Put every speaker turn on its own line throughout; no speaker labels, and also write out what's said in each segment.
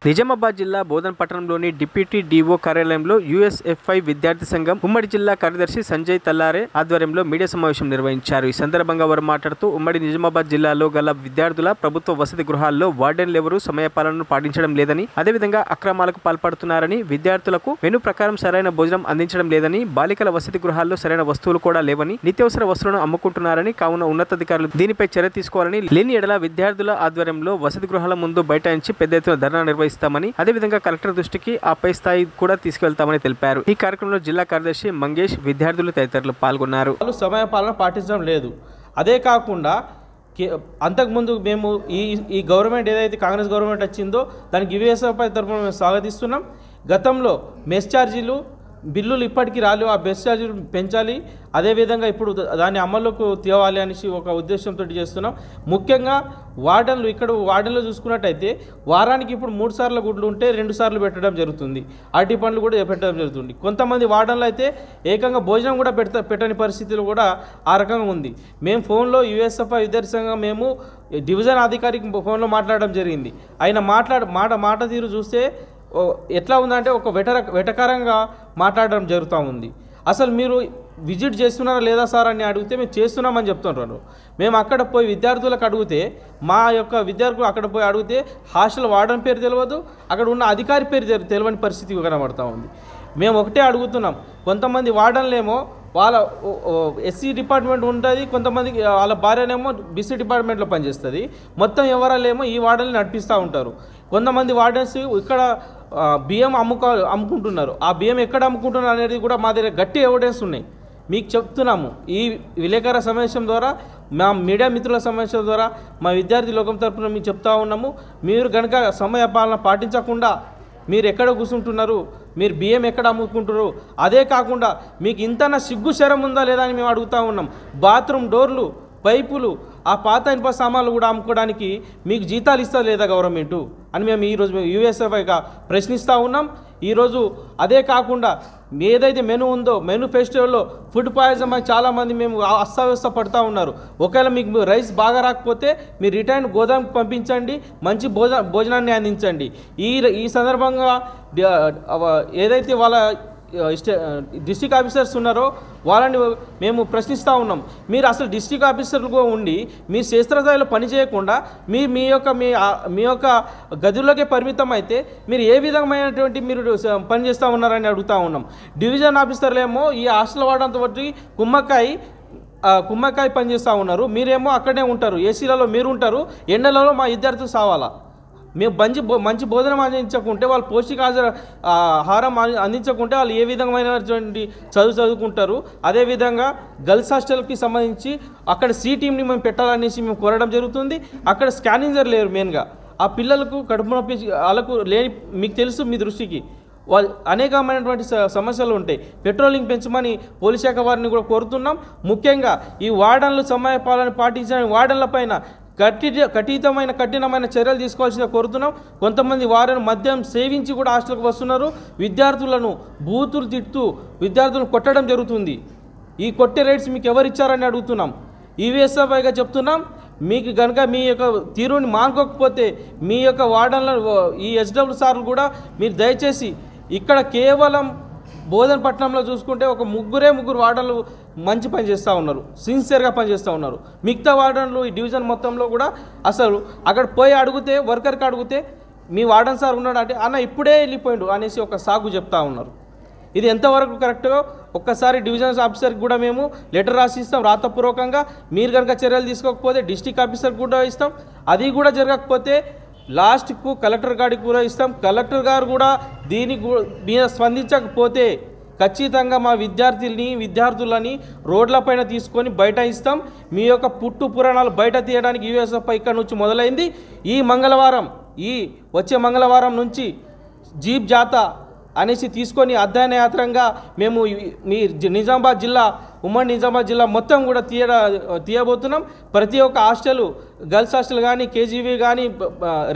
నిజామాబాద్ జిల్లా బోధన్ పట్టణంలోని deputy DO కార్యాలయంలో యుఎస్ఎఫ్ఐ విద్యార్థి సంఘం ఉమ్మడి జిల్లా కార్యదర్శి సంజయ్ తల్లారే ఆధ్వర్యంలో మీడియా సమావేశం నిర్వహించారు. ఈ సందర్భంగా వారు మాట్లాడుతూ ఉమ్మడి నిజామాబాద్ జిల్లాలో గల విద్యార్థుల ప్రభుత్వ వసతి గృహాల్లో వార్డెన్లు ఎవరూ సమయపాలనను పాటించడం లేదని, అదేవిధంగా అక్రమాలకు పాల్పడుతున్నారని, విద్యార్థులకు మెను ప్రకారం సరైన భోజనం అందించడం లేదని, బాలికల వసతి గృహాల్లో సరైన వస్తువులు కూడా లేవని, నిత్యావసర వస్తువులను అమ్ముకుంటున్నారని, కావున ఉన్నతాధికారులు దీనిపై చర్య తీసుకోవాలని, లేని ఎడల విద్యార్థుల ఆధ్వర్యంలో వసతి గృహాల ముందు బైఠాయించి పెద్ద ఎత్తున ధర్నా నిర్వహిస్తామని, అదేవిధంగా కలెక్టర్ దృష్టికి ఆ పై స్థాయి కూడా తీసుకెళ్తామని తెలిపారు. ఈ కార్యక్రమంలో జిల్లా కార్యదర్శి మంగేష్, విద్యార్థులు తదితరులు పాల్గొన్నారు.
సమయ పాలన పాటించడం లేదు. అదే కాకుండా అంతకుముందు మేము ఈ గవర్నమెంట్ ఏదైతే కాంగ్రెస్ గవర్నమెంట్ వచ్చిందో దానికి యుఎస్ఎఫ్ఐ తరఫున మేము స్వాగతిస్తున్నాం. గతంలో మెస్ ఛార్జీలు బిల్లులు ఇప్పటికీ రాలేవు, ఆ బెస్ ఛార్జీలు పెంచాలి, అదేవిధంగా ఇప్పుడు దాన్ని అమల్లోకి తేవాలి అనేసి ఒక ఉద్దేశంతో చేస్తున్నాం. ముఖ్యంగా వార్డన్లు చూసుకున్నట్టయితే వారానికి ఇప్పుడు 3 సార్లు గుడ్లు ఉంటే 2 సార్లు పెట్టడం జరుగుతుంది, అరటి పండ్లు కూడా పెట్టడం జరుగుతుంది. కొంతమంది వార్డన్లు అయితే ఏకంగా భోజనం కూడా పెట్టని పరిస్థితులు కూడా ఆ రకంగా ఉంది. మేము ఫోన్లో యుఎస్ఎఫ్ఐ విద్యార్థి సంఘం మేము డివిజన్ అధికారికి ఫోన్లో మాట్లాడడం జరిగింది. ఆయన మాట తీరు చూస్తే ఎట్లా ఉందంటే ఒక వెటకారంగా మాట్లాడడం జరుగుతూ ఉంది. అసలు మీరు విజిట్ చేస్తున్నారా లేదా సార్ అని అడిగితే మేము చేస్తున్నామని చెప్తున్నారు. మేము అక్కడ పోయి విద్యార్థులకు అడిగితే మా యొక్క విద్యార్థులు అక్కడ పోయి అడిగితే హాస్టల్ వార్డెన్ పేరు తెలియదు, అక్కడ ఉన్న అధికారి పేరు తెలియని పరిస్థితి కనబడతా ఉంది. మేము ఒకటే అడుగుతున్నాం, కొంతమంది వార్డన్లేమో వాళ్ళ ఎస్సీ డిపార్ట్మెంట్ ఉంటుంది, కొంతమంది వాళ్ళ భార్యనేమో బీసీ డిపార్ట్మెంట్లో పనిచేస్తుంది, మొత్తం ఎవరాలేమో ఈ వార్డెన్ని నడిపిస్తూ ఉంటారు. కొంతమంది వార్డెన్స్ ఇక్కడ బియ్యం అమ్ముకుంటున్నారు. ఆ బియ్యం ఎక్కడ అమ్ముకుంటున్నారు అనేది కూడా మా దగ్గర గట్టి ఎవిడెన్స్ ఉన్నాయి. మీకు చెప్తున్నాము, ఈ విలేకరుల సమావేశం ద్వారా, మా మీడియా మిత్రుల సమావేశం ద్వారా మా విద్యార్థి లోకం తరఫున మీకు చెప్తా ఉన్నాము. మీరు కనుక సమయ పాలన పాటించకుండా మీరు ఎక్కడ కూర్చుంటున్నారు, మీరు బియ్యం ఎక్కడ అమ్ముకుంటారు, అదే కాకుండా మీకు ఇంతనా సిగ్గు శరం ఉందా లేదా అని మేము అడుగుతూ ఉన్నాం. బాత్రూమ్ డోర్లు, పైపులు, ఆ పాత ఇనుప సామాన్లు కూడా అమ్ముకోవడానికి మీకు జీతాలు ఇస్తా లేదా గవర్నమెంటు అని మేము ఈరోజు యుఎస్ఎఫ్ఐగా ప్రశ్నిస్తూ ఉన్నాం. ఈరోజు అదే కాకుండా ఏదైతే మెను ఉందో మెను ఫెస్టివల్లో ఫుడ్ పాయిజన్ అని చాలామంది మేము అస్తవ్యస్త పడుతూ ఉన్నారు. ఒకవేళ మీకు రైస్ బాగా రాకపోతే మీరు రిటర్న్ గోదాంకి పంపించండి, మంచి భోజనాన్ని అందించండి. ఈ సందర్భంగా ఏదైతే వాళ్ళ డిస్ట్రిక్ట్ ఆఫీసర్స్ ఉన్నారో వాళ్ళని మేము ప్రశ్నిస్తూ ఉన్నాం. మీరు అసలు డిస్ట్రిక్ట్ ఆఫీసర్లుగా ఉండి మీ క్షేత్రస్థాయిలో పని చేయకుండా మీ యొక్క గదుల్లోకే పరిమితం అయితే మీరు ఏ విధమైనటువంటి మీరు పని చేస్తూ ఉన్నారని అడుగుతూ ఉన్నాం. డివిజన్ ఆఫీసర్లేమో ఈ హాస్టల్ వాడంతో బట్టి కుమ్మక్కాయ పని చేస్తూ ఉన్నారు, మీరేమో అక్కడే ఉంటారు, ఏసీలలో మీరు ఉంటారు, ఎండలలో మా విద్యార్థులు సావాలా. మేము మంచి భోజనం అందించకుంటే, వాళ్ళు ఆహారం అందించకుంటే వాళ్ళు ఏ విధమైనటువంటి చదువుకుంటారు. అదేవిధంగా గర్ల్స్ హాస్టల్కి సంబంధించి అక్కడ సి టీమ్ని మేము పెట్టాలనేసి మేము కోరడం జరుగుతుంది. అక్కడ స్కానింజర్ లేరు. మెయిన్గా ఆ పిల్లలకు కడుపు నొప్పి వాళ్ళకు లేని, మీకు తెలుసు, మీ దృష్టికి అనేకమైనటువంటి సమస్యలు ఉంటాయి. పెట్రోలింగ్ పెంచమని పోలీస్ శాఖ వారిని కూడా కోరుతున్నాం. ముఖ్యంగా ఈ వార్డన్లు సమయ పాలన పాటించని వార్డన్ల పైన కఠినమైన చర్యలు తీసుకోవాల్సిన కోరుతున్నాం. కొంతమంది వారిని మద్యం సేవించి కూడా హాస్టల్కి వస్తున్నారు. విద్యార్థులను బూతులు తిడుతూ విద్యార్థులను కొట్టడం జరుగుతుంది. ఈ కొట్టే రైట్స్ మీకు ఎవరు ఇచ్చారని అడుగుతున్నాం. యుఎస్ఎఫ్ఐగా చెప్తున్నాం, మీకు కనుక మీ యొక్క తీరుని మానుకోకపోతే మీ యొక్క వార్డన్లను ఈ ఎస్డబ్ల్యూ సార్లు కూడా మీరు దయచేసి ఇక్కడ కేవలం బోధన్ పట్టణంలో చూసుకుంటే ఒక ముగ్గురు వార్డన్లు మంచి పని చేస్తూ ఉన్నారు, సిన్సియర్గా పనిచేస్తూ ఉన్నారు. మిగతా వార్డన్లు ఈ డివిజన్ మొత్తంలో కూడా అసలు అక్కడ పోయి అడిగితే, వర్కర్కి అడిగితే మీ వార్డన్ సార్ ఉన్నాడు అంటే అన్న ఇప్పుడే వెళ్ళిపోయిండు అనేసి ఒక సాగు చెప్తా ఉన్నారు. ఇది ఎంతవరకు కరెక్ట్గా ఒక్కసారి డివిజన్ ఆఫీసర్కి కూడా మేము లెటర్ రాసి ఇస్తాం రాతపూర్వకంగా. మీరు కనుక చర్యలు తీసుకోకపోతే డిస్ట్రిక్ట్ ఆఫీసర్కి కూడా ఇస్తాం. అది కూడా జరగకపోతే లాస్ట్కు కలెక్టర్ గారికి కూడా ఇస్తాం. కలెక్టర్ గారు కూడా దీని మీద స్పందించకపోతే ఖచ్చితంగా మా విద్యార్థులని రోడ్లపైన తీసుకొని బయట ఇస్తాం. మీ యొక్క పుట్టు పురాణాలు బయట తీయడానికి యుఎస్ఎఫ్ఐ ఇక్కడ నుంచి మొదలైంది. వచ్చే మంగళవారం నుంచి జీప్ జాతా అనేసి తీసుకొని అధ్యయన యాత్రంగా మేము మీ నిజామాబాద్ జిల్లా ఉమ్మడి నిజామాబాద్ జిల్లా మొత్తం కూడా తీయబోతున్నాం. ప్రతి ఒక్క హాస్టల్, గర్ల్స్ హాస్టల్ కానీ, కేజీవీ కానీ,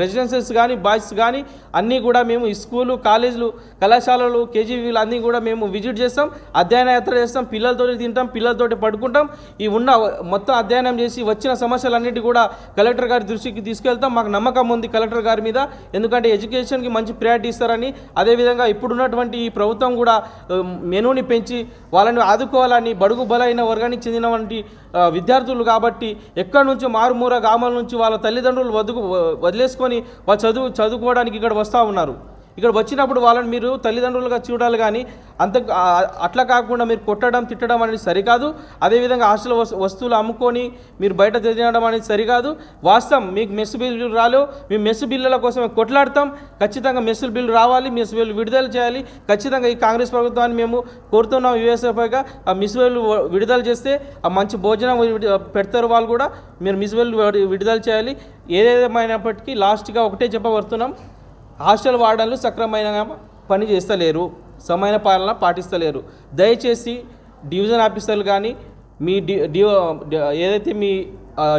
రెసిడెన్షియల్స్ కానీ, బాయ్స్ కానీ అన్నీ కూడా మేము స్కూలు, కాలేజీలు, కళాశాలలు, కేజీవీలు అన్నీ కూడా మేము విజిట్ చేస్తాం, అధ్యయన యాత్ర చేస్తాం, పిల్లలతోటి తింటాం, పిల్లలతోటి పడుకుంటాం. ఈ ఉన్న మొత్తం అధ్యయనం చేసి వచ్చిన సమస్యలన్నిటి కూడా కలెక్టర్ గారి దృష్టికి తీసుకెళ్తాం. మాకు నమ్మకం ఉంది కలెక్టర్ గారి మీద, ఎందుకంటే ఎడ్యుకేషన్కి మంచి ప్రయారిటీ ఇస్తారని. అదేవిధంగా ఇప్పుడున్నటువంటి ఈ ప్రభుత్వం కూడా మెనూని పెంచి వాళ్ళని ఆదుకోవాలని, బడుగు బలైన వర్గానికి చెందినటువంటి విద్యార్థులు కాబట్టి ఎక్కడి నుంచో మారుమూర గ్రామాల నుంచి వాళ్ళ తల్లిదండ్రులు వదిలేసుకొని వాళ్ళు చదువుకోవడానికి ఇక్కడ వస్తూ ఉన్నారు. ఇక్కడ వచ్చినప్పుడు వాళ్ళని మీరు తల్లిదండ్రులుగా చూడాలి, కానీ అట్లా కాకుండా మీరు కొట్టడం, తిట్టడం అనేది సరికాదు. అదేవిధంగా హాస్టల్ వస్తువులు అమ్ముకొని మీరు బయట తినడం అనేది సరికాదు. వాస్తవం, మీకు మెస్ బిల్లు రాలేవు, మేము మెస్ బిల్లుల కోసం కొట్లాడతాం. ఖచ్చితంగా మెస్ బిల్లు రావాలి, మెస్ బిల్లు విడుదల చేయాలి. ఖచ్చితంగా ఈ కాంగ్రెస్ ప్రభుత్వాన్ని మేము కోరుతున్నాం. యూఎస్ఎఫ్ఐగా ఆ మెస్ బిల్లు విడుదల చేస్తే ఆ మంచి భోజనం పెడతారు వాళ్ళు కూడా. మీరు మెస్ బిల్లు విడుదల చేయాలి. ఏదేమైనప్పటికీ లాస్ట్గా ఒకటే చెప్పబడుతున్నాం, హాస్టల్ వార్డన్లు సక్రమంగా పని చేస్తలేరు, సమైన పాలన పాటిస్తలేరు. దయచేసి డివిజన్ ఆఫీసర్లు కానీ, మీ ఏదైతే మీ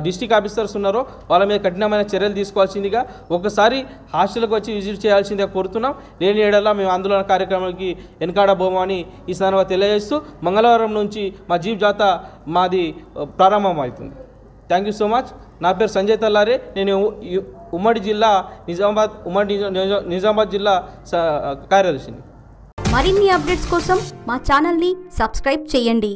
డిస్ట్రిక్ట్ ఆఫీసర్స్ ఉన్నారో వాళ్ళ మీద కఠినమైన చర్యలు తీసుకోవాల్సిందిగా, ఒకసారి హాస్టల్కి వచ్చి విజిట్ చేయాల్సిందిగా కోరుతున్నాం. లేని ఏడలా మేము ఆందోళన కార్యక్రమానికి వెనకాడబోమని ఈ సందర్భంగా తెలియజేస్తూ మంగళవారం నుంచి మా జీప్ జాతా మాది ప్రారంభం అవుతుంది. Thank you so much. నా పేరు సంజయ్ తల్లారే. నేను ఉమ్మడి నిజామాబాద్ జిల్లా కార్యదర్శిని.
మరిన్ని అప్డేట్స్ కోసం మా ఛానల్ని సబ్స్క్రైబ్ చేయండి.